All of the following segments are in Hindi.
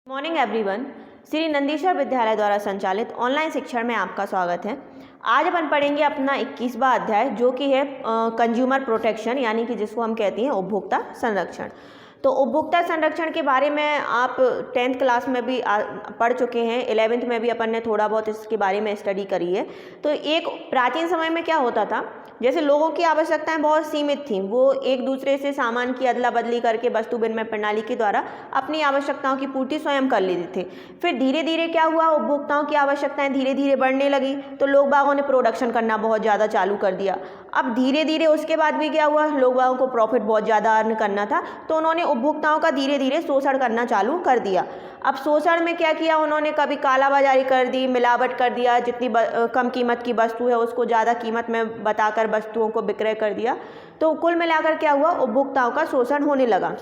Morning everyone. श्री नंदीश्वर विद्यालय द्वारा संचालित ऑनलाइन शिक्षण में आपका स्वागत है। आज अपन पढ़ेंगे अपना 21वां अध्याय जो कि है कंज्यूमर प्रोटेक्शन, यानी कि जिसको हम कहते हैं उपभोक्ता संरक्षण। तो उपभोक्ता संरक्षण के बारे में आप 10th क्लास में भी पढ़ चुके हैं, 11th में भी अपन ने थोड़ा बहुत इसके बारे में स्टडी करी है। तो एक प्राचीन समय में क्या होता था, जैसे लोगों की आवश्यकताएं बहुत सीमित थीं, वो एक दूसरे से सामान की अदला बदली करके वस्तु विनिमय प्रणाली के द्वारा अपनी आवश्यकताओं की पूर्ति स्वयं कर लेते थे। फिर धीरे धीरे क्या हुआ, उपभोक्ताओं की आवश्यकताएं धीरे धीरे बढ़ने लगी, तो लोग बागों ने प्रोडक्शन करना बहुत ज़्यादा चालू कर दिया। अब धीरे धीरे उसके बाद भी क्या हुआ, लोग बागों को प्रॉफिट बहुत ज़्यादा अर्न करना था, तो उन्होंने उपभोक्ताओं का धीरे धीरे शोषण करना चालू कर दिया। अब शोषण में क्या किया उन्होंने, कभी कालाबाजारी कर दी, मिलावट कर दिया, जितनी कम कीमत की वस्तु है उसको ज़्यादा कीमत में बताकर वस्तुओं को विक्रय कर दिया। तो कुल मिलाकर क्या हुआ, उपभोक्ताओं का शोषण होने लगा।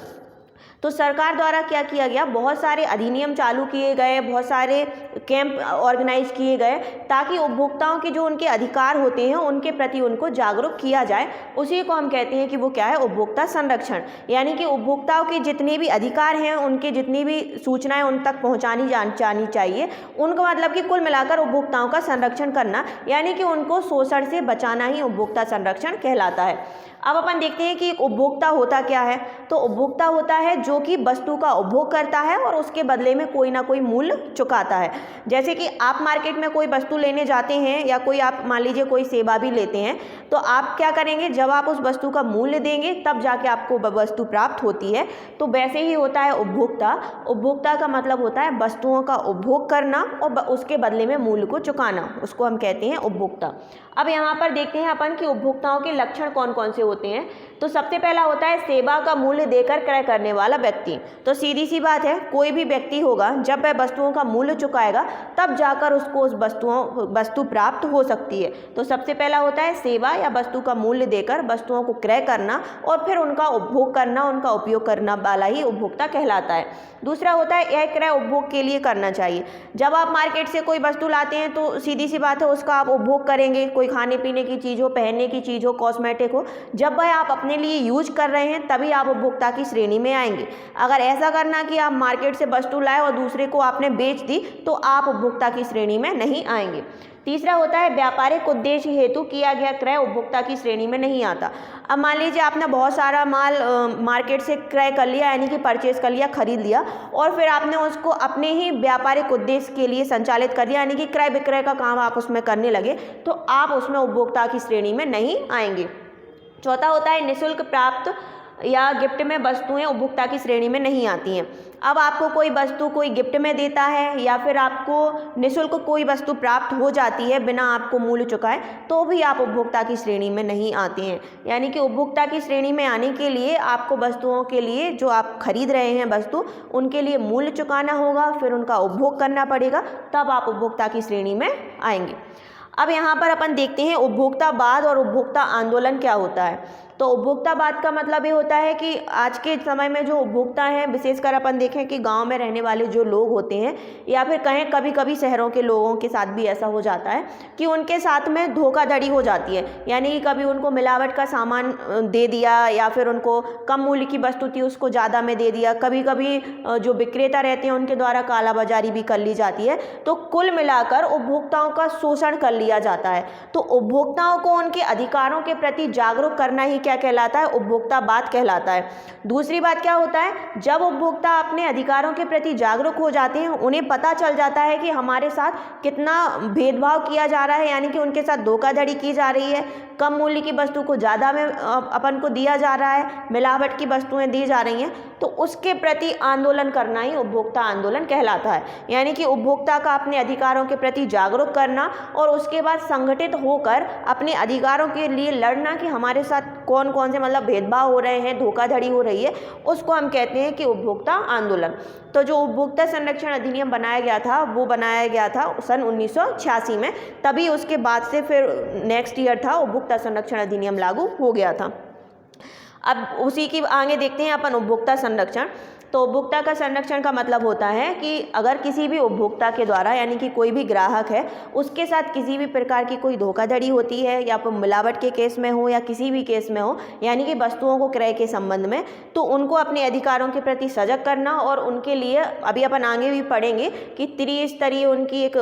तो सरकार द्वारा क्या किया गया, बहुत सारे अधिनियम चालू किए गए, बहुत सारे कैंप ऑर्गेनाइज किए गए, ताकि उपभोक्ताओं के जो उनके अधिकार होते हैं उनके प्रति उनको जागरूक किया जाए। उसी को हम कहते हैं कि वो क्या है, उपभोक्ता संरक्षण। यानी कि उपभोक्ताओं के जितने भी अधिकार हैं, उनके जितनी भी सूचनाएं उन तक पहुंचानी जानी चाहिए, उनको मतलब कि कुल मिलाकर उपभोक्ताओं का संरक्षण करना, यानी कि उनको शोषण से बचाना ही उपभोक्ता संरक्षण कहलाता है। अब अपन देखते हैं कि एक उपभोक्ता होता क्या है। तो उपभोक्ता होता है जो कि वस्तु का उपभोग करता है और उसके बदले में कोई ना कोई मूल्य चुकाता है। जैसे कि आप मार्केट में कोई वस्तु लेने जाते हैं या कोई आप मान लीजिए कोई सेवा भी लेते हैं, तो आप क्या करेंगे, जब आप उस वस्तु का मूल्य देंगे तब जाके आपको वस्तु प्राप्त होती है। तो वैसे ही होता है उपभोक्ता। उपभोक्ता का मतलब होता है वस्तुओं का उपभोग करना और उसके बदले में मूल्य को चुकाना, उसको हम कहते हैं उपभोक्ता। अब यहाँ पर देखते हैं अपन कि उपभोक्ताओं के लक्षण कौन कौन से होते हैं। तो सबसे पहला होता है सेवा का मूल्य देकर क्रय करने वाला व्यक्ति। तो सीधी सी बात है, कोई भी व्यक्ति होगा जब वह वस्तुओं का मूल्य चुकाएगा तब जाकर उसको उस वस्तु प्राप्त हो सकती है। तो सबसे पहला होता है सेवा या वस्तु का मूल्य देकर वस्तुओं को क्रय करना और फिर उनका उपभोग करना, उनका उपयोग करना वाला ही उपभोक्ता कहलाता है। दूसरा होता है यह क्रय उपभोग के लिए करना चाहिए। जब आप मार्केट से कोई वस्तु लाते हैं तो सीधी सी बात है उसका आप उपभोग करेंगे, कोई खाने पीने की चीज़ हो, पहनने की चीज़ हो, कॉस्मेटिक हो, जब वह आप अपने लिए यूज कर रहे हैं तभी आप उपभोक्ता की श्रेणी में आएंगे। अगर ऐसा करना कि आप मार्केट से वस्तु लाए और दूसरे को आपने बेच दी तो आप उपभोक्ता की श्रेणी में नहीं आएंगे। तीसरा होता है व्यापारिक उद्देश्य हेतु किया गया क्रय उपभोक्ता की श्रेणी में नहीं आता। अब मान लीजिए आपने बहुत सारा माल मार्केट से क्रय कर लिया, यानी कि परचेज कर लिया, खरीद लिया, और फिर आपने उसको अपने ही व्यापारिक उद्देश्य के लिए संचालित कर दिया, यानी कि क्रय विक्रय का काम आप उसमें करने लगे, तो आप उसमें उपभोक्ता की श्रेणी में नहीं आएंगे। चौथा होता है निःशुल्क प्राप्त या गिफ्ट में वस्तुएं उपभोक्ता की श्रेणी में नहीं आती हैं। अब आपको कोई वस्तु कोई गिफ्ट में देता है या फिर आपको निःशुल्क कोई वस्तु प्राप्त हो जाती है बिना आपको मूल्य चुकाए, तो भी आप उपभोक्ता की श्रेणी में नहीं आते हैं। यानी कि उपभोक्ता की श्रेणी में आने के लिए आपको वस्तुओं के लिए जो आप खरीद रहे हैं वस्तु, उनके लिए मूल्य चुकाना होगा, फिर उनका उपभोग करना पड़ेगा, तब आप उपभोक्ता की श्रेणी में आएंगे। अब यहाँ पर अपन देखते हैं उपभोक्तावाद और उपभोक्ता आंदोलन क्या होता है। तो उपभोक्तावाद का मतलब ये होता है कि आज के समय में जो उपभोक्ता हैं, विशेषकर अपन देखें कि गांव में रहने वाले जो लोग होते हैं या फिर कहें कभी कभी शहरों के लोगों के साथ भी ऐसा हो जाता है कि उनके साथ में धोखाधड़ी हो जाती है। यानी कि कभी उनको मिलावट का सामान दे दिया या फिर उनको कम मूल्य की वस्तु थी उसको ज़्यादा में दे दिया। कभी कभी जो विक्रेता रहते हैं उनके द्वारा कालाबाजारी भी कर ली जाती है। तो कुल मिलाकर उपभोक्ताओं का शोषण कर लिया जाता है। तो उपभोक्ताओं को उनके अधिकारों के प्रति जागरूक करना ही क्या कहलाता है, उपभोक्तावाद कहलाता है। दूसरी बात क्या होता है, जब उपभोक्ता अपने अधिकारों के प्रति जागरूक हो जाते हैं, उन्हें पता चल जाता है कि हमारे साथ कितना भेदभाव किया जा रहा है, यानी कि उनके साथ धोखाधड़ी की जा रही है, कम मूल्य की वस्तु को ज़्यादा में अपन को दिया जा रहा है, मिलावट की वस्तुएं दी जा रही हैं, तो उसके प्रति आंदोलन करना ही उपभोक्ता आंदोलन कहलाता है। यानी कि उपभोक्ता का अपने अधिकारों के प्रति जागरूक करना और उसके बाद संगठित होकर अपने अधिकारों के लिए लड़ना कि हमारे साथ कौन कौन से मतलब भेदभाव हो रहे हैं, धोखाधड़ी हो रही है, उसको हम कहते हैं कि उपभोक्ता आंदोलन। तो जो उपभोक्ता संरक्षण अधिनियम बनाया गया था वो बनाया गया था सन 1986 में, तभी उसके बाद से फिर नेक्स्ट ईयर था उपभोक्ता संरक्षण अधिनियम लागू हो गया था। अब उसी की आगे देखते हैं अपन उपभोक्ता संरक्षण। तो उपभोक्ता का संरक्षण का मतलब होता है कि अगर किसी भी उपभोक्ता के द्वारा यानी कि कोई भी ग्राहक है उसके साथ किसी भी प्रकार की कोई धोखाधड़ी होती है या फिर मिलावट के केस में हो या किसी भी केस में हो यानी कि वस्तुओं को क्रय के संबंध में, तो उनको अपने अधिकारों के प्रति सजग करना और उनके लिए अभी अपन आगे भी पढ़ेंगे कि त्रिस्तरीय उनकी एक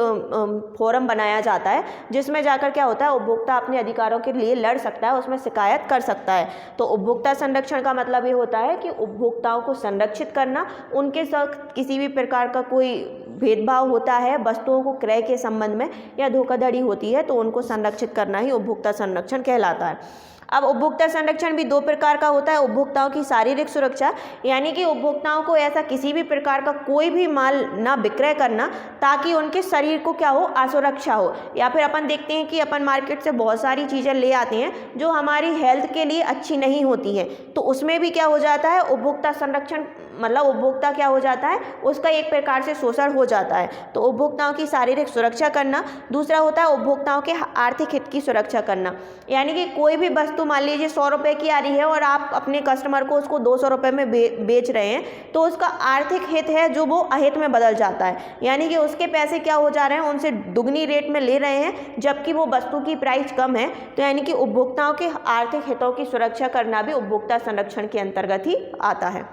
फोरम बनाया जाता है जिसमें जाकर क्या होता है उपभोक्ता अपने अधिकारों के लिए लड़ सकता है, उसमें शिकायत कर सकता है। तो उपभोक्ता संरक्षण का मतलब ये होता है कि उपभोक्ताओं को संरक्षित करना, उनके साथ किसी भी प्रकार का कोई भेदभाव होता है वस्तुओं को क्रय के संबंध में या धोखाधड़ी होती है तो उनको संरक्षित करना ही उपभोक्ता संरक्षण कहलाता है। अब उपभोक्ता संरक्षण भी दो प्रकार का होता है। उपभोक्ताओं की शारीरिक सुरक्षा यानी कि उपभोक्ताओं को ऐसा किसी भी प्रकार का कोई भी माल ना विक्रय करना ताकि उनके शरीर को क्या हो, असुरक्षा हो। या फिर अपन देखते हैं कि अपन मार्केट से बहुत सारी चीज़ें ले आते हैं जो हमारी हेल्थ के लिए अच्छी नहीं होती है, तो उसमें भी क्या हो जाता है उपभोक्ता संरक्षण, मतलब उपभोक्ता क्या हो जाता है उसका एक प्रकार से शोषण हो जाता है। तो उपभोक्ताओं की शारीरिक सुरक्षा करना। दूसरा होता है उपभोक्ताओं के आर्थिक हित की सुरक्षा करना, यानी कि कोई भी वस्तु मान लीजिए 100 रुपये की आ रही है और आप अपने कस्टमर को उसको 200 रुपये में बेच रहे हैं तो उसका आर्थिक हित है जो वो अहित में बदल जाता है, यानी कि उसके पैसे क्या हो जा रहे हैं उनसे दुगनी रेट में ले रहे हैं जबकि वो वस्तु की प्राइस कम है। तो यानी कि उपभोक्ताओं के आर्थिक हितों की सुरक्षा करना भी उपभोक्ता संरक्षण के अंतर्गत ही आता है।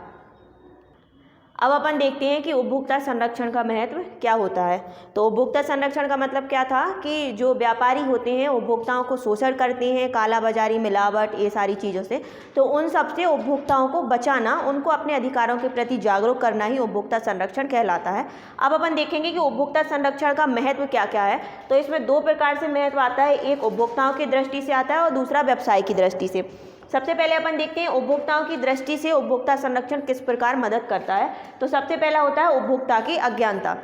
अब अपन देखते हैं कि उपभोक्ता संरक्षण का महत्व क्या होता है। तो उपभोक्ता संरक्षण का मतलब क्या था कि जो व्यापारी होते हैं उपभोक्ताओं को शोषण करते हैं, काला बाजारी, मिलावट, ये सारी चीज़ों से, तो उन सब से उपभोक्ताओं को बचाना, उनको अपने अधिकारों के प्रति जागरूक करना ही उपभोक्ता संरक्षण कहलाता है। अब अपन देखेंगे कि उपभोक्ता संरक्षण का महत्व क्या क्या है। तो इसमें दो प्रकार से महत्व आता है, एक उपभोक्ताओं की दृष्टि से आता है और दूसरा व्यवसाय की दृष्टि से। सबसे पहले अपन देखते हैं उपभोक्ताओं की दृष्टि से उपभोक्ता संरक्षण किस प्रकार मदद करता है। तो सबसे पहला होता है उपभोक्ता की अज्ञानता।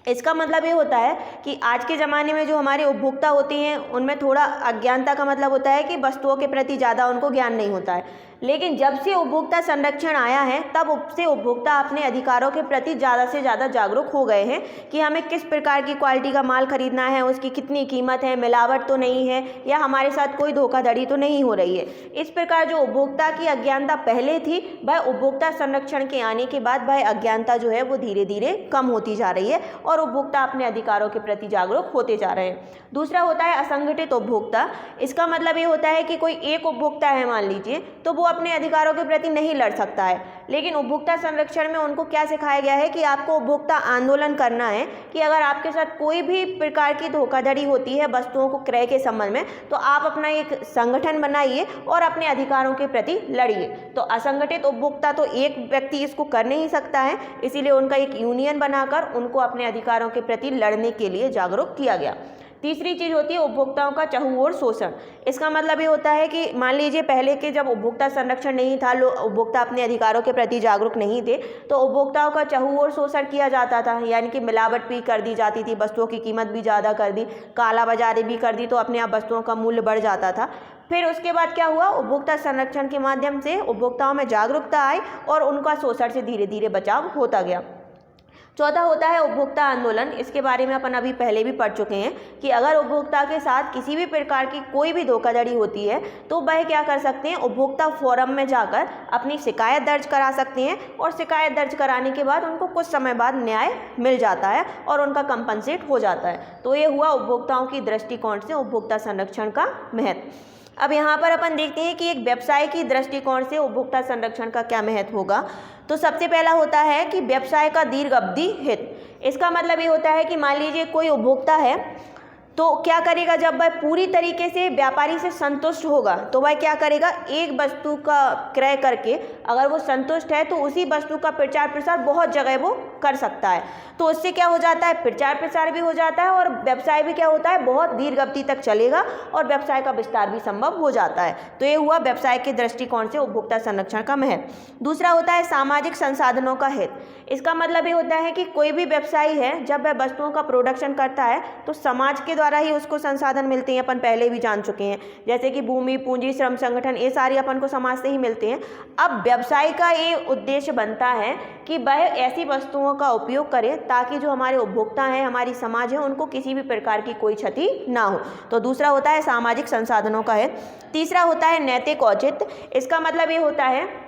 इसका मतलब ये होता है कि आज के ज़माने में जो हमारे उपभोक्ता होते हैं उनमें थोड़ा अज्ञानता का मतलब होता है कि वस्तुओं के प्रति ज़्यादा उनको ज्ञान नहीं होता है। लेकिन जब से उपभोक्ता संरक्षण आया है तब से उपभोक्ता अपने अधिकारों के प्रति ज़्यादा से ज़्यादा जागरूक हो गए हैं कि हमें किस प्रकार की क्वालिटी का माल खरीदना है, उसकी कितनी कीमत है, मिलावट तो नहीं है या हमारे साथ कोई धोखाधड़ी तो नहीं हो रही है। इस प्रकार जो उपभोक्ता की अज्ञानता पहले थी वह उपभोक्ता संरक्षण के आने के बाद वह अज्ञानता जो है वो धीरे धीरे कम होती जा रही है और उपभोक्ता अपने अधिकारों के प्रति जागरूक होते जा रहे हैं। दूसरा होता है असंगठित उपभोक्ता। इसका मतलब ये होता है कि कोई एक उपभोक्ता है मान लीजिए, तो वो अपने अधिकारों के प्रति नहीं लड़ सकता है, लेकिन उपभोक्ता संरक्षण में उनको क्या सिखाया गया है कि आपको उपभोक्ता आंदोलन करना है कि अगर आपके साथ कोई भी प्रकार की धोखाधड़ी होती है वस्तुओं को क्रय के संबंध में तो आप अपना एक संगठन बनाइए और अपने अधिकारों के प्रति लड़िए। तो असंगठित उपभोक्ता तो एक व्यक्ति इसको कर नहीं सकता है, इसीलिए उनका एक यूनियन बनाकर उनको अपने अधिकारों के प्रति लड़ने के लिए जागरूक किया गया। तीसरी चीज़ होती है उपभोक्ताओं का चहुओर शोषण। इसका मतलब ये होता है कि मान लीजिए पहले के जब उपभोक्ता संरक्षण नहीं था, उपभोक्ता अपने अधिकारों के प्रति जागरूक नहीं थे, तो उपभोक्ताओं का चहुओर शोषण किया जाता था, यानी कि मिलावट भी कर दी जाती थी, वस्तुओं की कीमत भी ज़्यादा कर दी, काला बाजारी भी कर दी, तो अपने आप वस्तुओं का मूल्य बढ़ जाता था। फिर उसके बाद क्या हुआ, उपभोक्ता संरक्षण के माध्यम से उपभोक्ताओं में जागरूकता आई और उनका शोषण से धीरे धीरे बचाव होता गया। चौथा होता है उपभोक्ता आंदोलन। इसके बारे में अपन अभी पहले भी पढ़ चुके हैं कि अगर उपभोक्ता के साथ किसी भी प्रकार की कोई भी धोखाधड़ी होती है तो वह क्या कर सकते हैं, उपभोक्ता फोरम में जाकर अपनी शिकायत दर्ज करा सकते हैं और शिकायत दर्ज कराने के बाद उनको कुछ समय बाद न्याय मिल जाता है और उनका कंपनसेट हो जाता है। तो ये हुआ उपभोक्ताओं की दृष्टिकोण से उपभोक्ता संरक्षण का महत्व। अब यहाँ पर अपन देखते हैं कि एक व्यवसाय की दृष्टिकोण से उपभोक्ता संरक्षण का क्या महत्व होगा। तो सबसे पहला होता है कि व्यवसाय का दीर्घ अवधि हित। इसका मतलब ये होता है कि मान लीजिए कोई उपभोक्ता है तो क्या करेगा, जब वह पूरी तरीके से व्यापारी से संतुष्ट होगा तो वह क्या करेगा, एक वस्तु का क्रय करके अगर वो संतुष्ट है तो उसी वस्तु का प्रचार प्रसार बहुत जगह वो कर सकता है। तो उससे क्या हो जाता है, प्रचार प्रसार भी हो जाता है और व्यवसाय भी क्या होता है, बहुत दीर्घ अवधि तक चलेगा और व्यवसाय का विस्तार भी संभव हो जाता है। तो ये हुआ व्यवसाय के दृष्टिकोण से उपभोक्ता संरक्षण का महत्व। दूसरा होता है सामाजिक संसाधनों का हित। इसका मतलब ये होता है कि कोई भी व्यवसायी है जब वह वस्तुओं का प्रोडक्शन करता है तो समाज के द्वारा ही उसको संसाधन मिलते हैं, अपन पहले भी जान चुके हैं, जैसे कि भूमि, पूंजी, श्रम, संगठन, ये सारे अपन को समाज से ही मिलते हैं। अब व्यवसाय का ये उद्देश्य बनता है कि वह ऐसी वस्तुओं का उपयोग करे ताकि जो हमारे उपभोक्ता हैं, हमारी समाज है, उनको किसी भी प्रकार की कोई क्षति ना हो। तो दूसरा होता है सामाजिक संसाधनों का है। तीसरा होता है नैतिक औचित्य। इसका मतलब ये होता है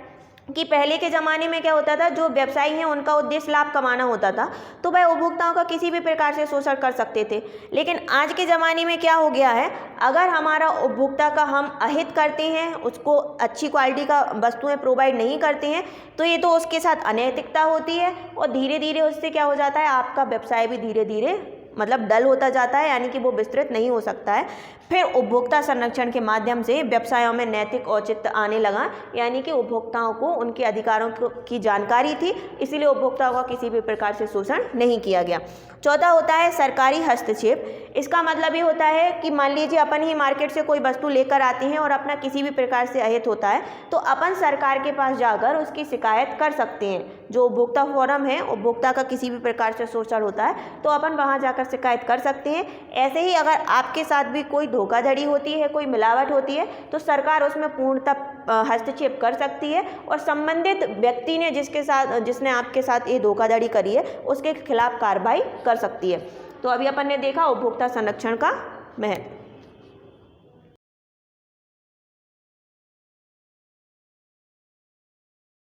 कि पहले के ज़माने में क्या होता था, जो व्यवसायी हैं उनका उद्देश्य लाभ कमाना होता था, तो वह उपभोक्ताओं का किसी भी प्रकार से शोषण कर सकते थे। लेकिन आज के ज़माने में क्या हो गया है, अगर हमारा उपभोक्ता का हम अहित करते हैं, उसको अच्छी क्वालिटी का वस्तुएं प्रोवाइड नहीं करते हैं, तो ये तो उसके साथ अनैतिकता होती है और धीरे धीरे उससे क्या हो जाता है, आपका व्यवसाय भी धीरे धीरे मतलब डल होता जाता है, यानी कि वो विस्तृत नहीं हो सकता है। फिर उपभोक्ता संरक्षण के माध्यम से व्यवसायों में नैतिक औचित्य आने लगा, यानी कि उपभोक्ताओं को उनके अधिकारों की जानकारी थी, इसीलिए उपभोक्ताओं का किसी भी प्रकार से शोषण नहीं किया गया। चौथा होता है सरकारी हस्तक्षेप। इसका मतलब ये होता है कि मान लीजिए अपन ही मार्केट से कोई वस्तु लेकर आते हैं और अपना किसी भी प्रकार से अहित होता है, तो अपन सरकार के पास जाकर उसकी शिकायत कर सकते हैं। जो उपभोक्ता फोरम है, उपभोक्ता का किसी भी प्रकार से शोषण होता है तो अपन वहाँ जाकर शिकायत कर सकते हैं। ऐसे ही अगर आपके साथ भी कोई धोखाधड़ी होती है, कोई मिलावट होती है, तो सरकार उसमें पूर्णतः हस्तक्षेप कर सकती है और संबंधित व्यक्ति ने जिसने आपके साथ ये धोखाधड़ी करी है उसके खिलाफ कार्रवाई कर सकती है। तो अभी अपन ने देखा उपभोक्ता संरक्षण का महत्व।